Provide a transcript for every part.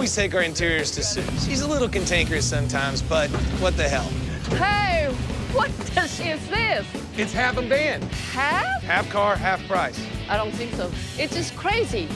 always take our interiors to Sue. She's a little cantankerous sometimes, but what the hell? Hey, what the shit is this? It's half a van. Half? Half car, half price. I don't think so. It's just crazy.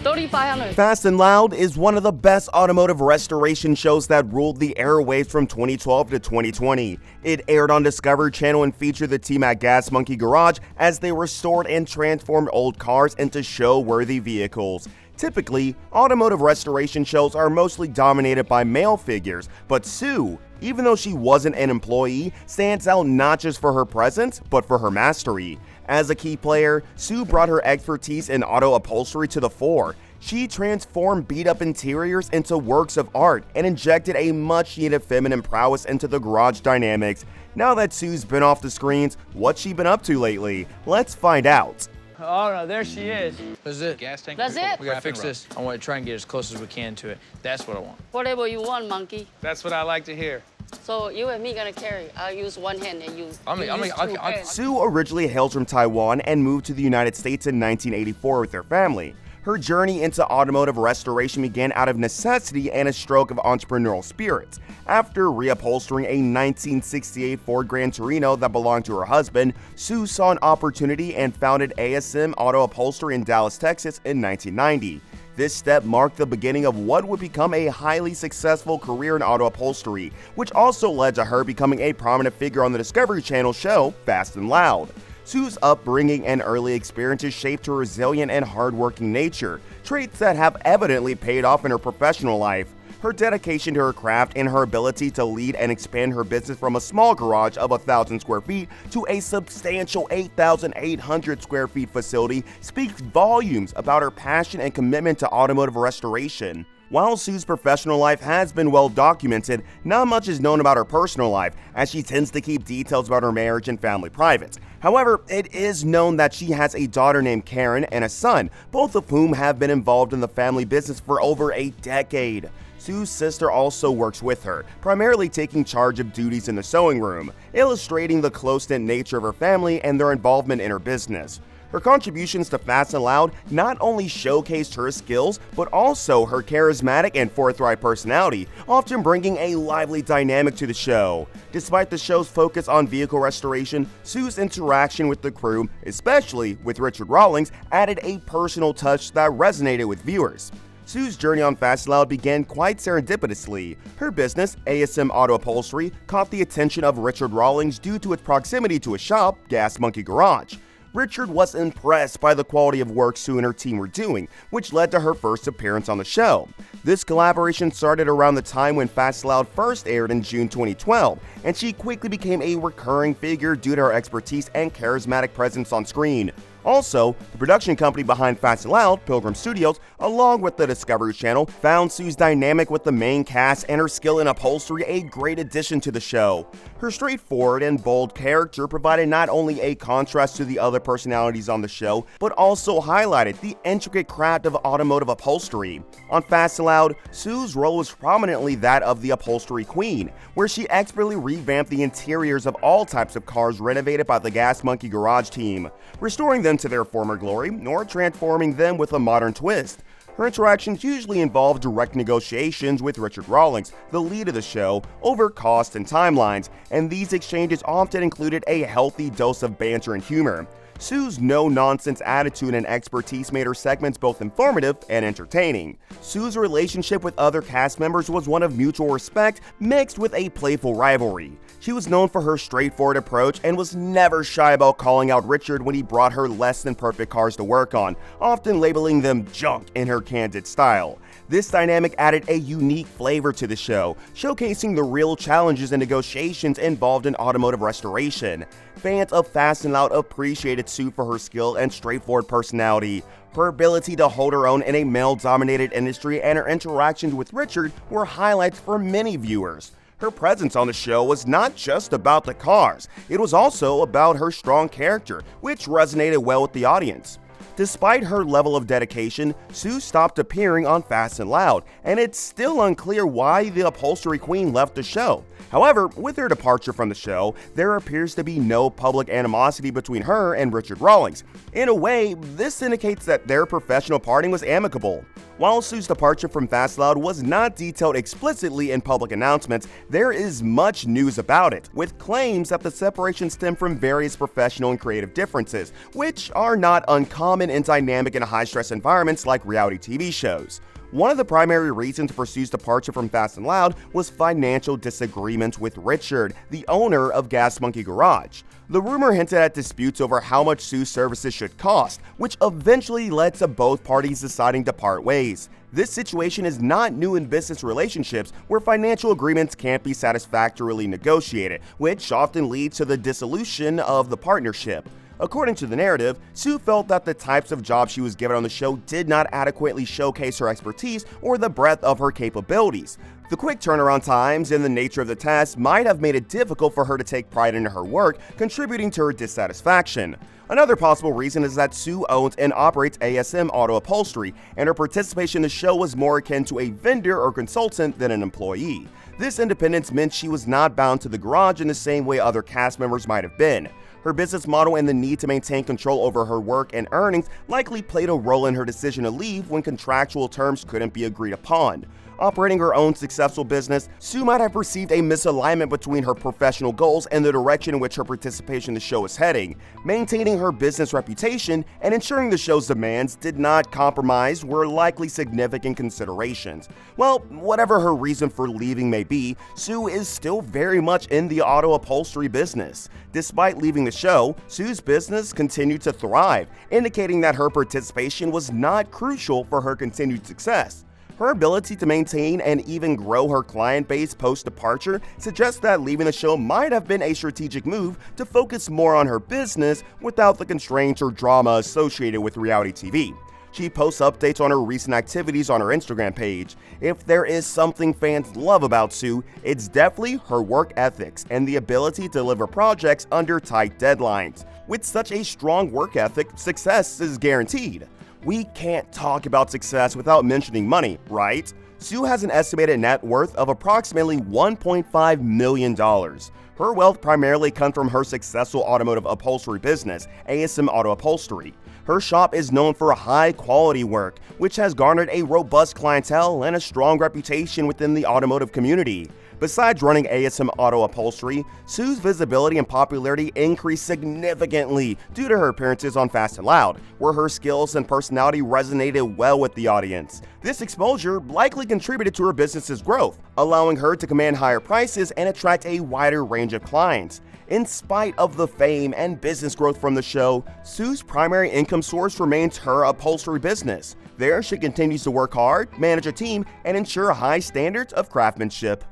3,500. Fast and Loud is one of the best automotive restoration shows that ruled the airwaves from 2012 to 2020. It aired on Discovery Channel and featured the team at Gas Monkey Garage as they restored and transformed old cars into show-worthy vehicles. Typically, automotive restoration shows are mostly dominated by male figures, but Sue, even though she wasn't an employee, stands out not just for her presence, but for her mastery. As a key player, Sue brought her expertise in auto upholstery to the fore. She transformed beat-up interiors into works of art and injected a much-needed feminine prowess into the garage dynamics. Now that Sue's been off the screens, what's she been up to lately? Let's find out. Oh no, there she is. That's it. Gas tank. That's it? We gotta fix this. I want to try and get as close as we can to it. That's what I want. Whatever you want, monkey. That's what I like to hear. So you and me gonna carry. I'll use one hand and you use two hands. Sue originally hails from Taiwan and moved to the United States in 1984 with her family. Her journey into automotive restoration began out of necessity and a stroke of entrepreneurial spirit. After reupholstering a 1968 Ford Gran Torino that belonged to her husband, Sue saw an opportunity and founded ASM Auto Upholstery in Dallas, Texas in 1990. This step marked the beginning of what would become a highly successful career in auto upholstery, which also led to her becoming a prominent figure on the Discovery Channel show Fast and Loud. Sue's upbringing and early experiences shaped her resilient and hardworking nature, traits that have evidently paid off in her professional life. Her dedication to her craft and her ability to lead and expand her business from a small garage of 1,000 square feet to a substantial 8,800 square feet facility speaks volumes about her passion and commitment to automotive restoration. While Sue's professional life has been well documented, not much is known about her personal life, as she tends to keep details about her marriage and family private. However, it is known that she has a daughter named Karen and a son, both of whom have been involved in the family business for over a decade. Sue's sister also works with her, primarily taking charge of duties in the sewing room, illustrating the close-knit nature of her family and their involvement in her business. Her contributions to Fast and Loud not only showcased her skills, but also her charismatic and forthright personality, often bringing a lively dynamic to the show. Despite the show's focus on vehicle restoration, Sue's interaction with the crew, especially with Richard Rawlings, added a personal touch that resonated with viewers. Sue's journey on Fast and Loud began quite serendipitously. Her business, ASM Auto Upholstery, caught the attention of Richard Rawlings due to its proximity to his shop, Gas Monkey Garage. Richard was impressed by the quality of work Sue and her team were doing, which led to her first appearance on the show. This collaboration started around the time when Fast and Loud first aired in June 2012, and she quickly became a recurring figure due to her expertise and charismatic presence on screen. Also, the production company behind Fast and Loud, Pilgrim Studios, along with the Discovery Channel, found Sue's dynamic with the main cast and her skill in upholstery a great addition to the show. Her straightforward and bold character provided not only a contrast to the other personalities on the show, but also highlighted the intricate craft of automotive upholstery. On Fast and Loud, Sue's role was prominently that of the upholstery queen, where she expertly revamped the interiors of all types of cars renovated by the Gas Monkey Garage team, restoring them to their former glory, nor transforming them with a modern twist. Her interactions usually involve direct negotiations with Richard Rawlings, the lead of the show, over costs and timelines, and these exchanges often included a healthy dose of banter and humor. Sue's no-nonsense attitude and expertise made her segments both informative and entertaining. Sue's relationship with other cast members was one of mutual respect mixed with a playful rivalry. She was known for her straightforward approach and was never shy about calling out Richard when he brought her less than perfect cars to work on, often labeling them junk in her candid style. This dynamic added a unique flavor to the show, showcasing the real challenges and negotiations involved in automotive restoration. Fans of Fast and Loud appreciated Sue for her skill and straightforward personality. Her ability to hold her own in a male-dominated industry and her interactions with Richard were highlights for many viewers. Her presence on the show was not just about the cars, it was also about her strong character, which resonated well with the audience. Despite her level of dedication, Sue stopped appearing on Fast and Loud, and it's still unclear why the upholstery queen left the show. However, with her departure from the show, there appears to be no public animosity between her and Richard Rawlings. In a way, this indicates that their professional parting was amicable. While Sue's departure from Fast Loud was not detailed explicitly in public announcements, there is much news about it, with claims that the separation stemmed from various professional and creative differences, which are not uncommon in dynamic and high-stress environments like reality TV shows. One of the primary reasons for Sue's departure from Fast and Loud was financial disagreements with Richard, the owner of Gas Monkey Garage. The rumor hinted at disputes over how much Sue's services should cost, which eventually led to both parties deciding to part ways. This situation is not new in business relationships where financial agreements can't be satisfactorily negotiated, which often leads to the dissolution of the partnership. According to the narrative, Sue felt that the types of jobs she was given on the show did not adequately showcase her expertise or the breadth of her capabilities. The quick turnaround times and the nature of the task might have made it difficult for her to take pride in her work, contributing to her dissatisfaction. Another possible reason is that Sue owns and operates ASM Auto Upholstery, and her participation in the show was more akin to a vendor or consultant than an employee. This independence meant she was not bound to the garage in the same way other cast members might have been. Her business model and the need to maintain control over her work and earnings likely played a role in her decision to leave when contractual terms couldn't be agreed upon. Operating her own successful business, Sue might have perceived a misalignment between her professional goals and the direction in which her participation in the show is heading. Maintaining her business reputation and ensuring the show's demands did not compromise were likely significant considerations. Well, whatever her reason for leaving may be, Sue is still very much in the auto upholstery business. Despite leaving the show, Sue's business continued to thrive, indicating that her participation was not crucial for her continued success. Her ability to maintain and even grow her client base post-departure suggests that leaving the show might have been a strategic move to focus more on her business without the constraints or drama associated with reality TV. She posts updates on her recent activities on her Instagram page. If there is something fans love about Sue, it's definitely her work ethics and the ability to deliver projects under tight deadlines. With such a strong work ethic, success is guaranteed. We can't talk about success without mentioning money, right? Sue has an estimated net worth of approximately $1.5 million. Her wealth primarily comes from her successful automotive upholstery business, ASM Auto Upholstery. Her shop is known for high-quality work, which has garnered a robust clientele and a strong reputation within the automotive community. Besides running ASM Auto Upholstery, Sue's visibility and popularity increased significantly due to her appearances on Fast and Loud, where her skills and personality resonated well with the audience. This exposure likely contributed to her business's growth, allowing her to command higher prices and attract a wider range of clients. In spite of the fame and business growth from the show, Sue's primary income source remains her upholstery business. There, she continues to work hard, manage a team, and ensure high standards of craftsmanship.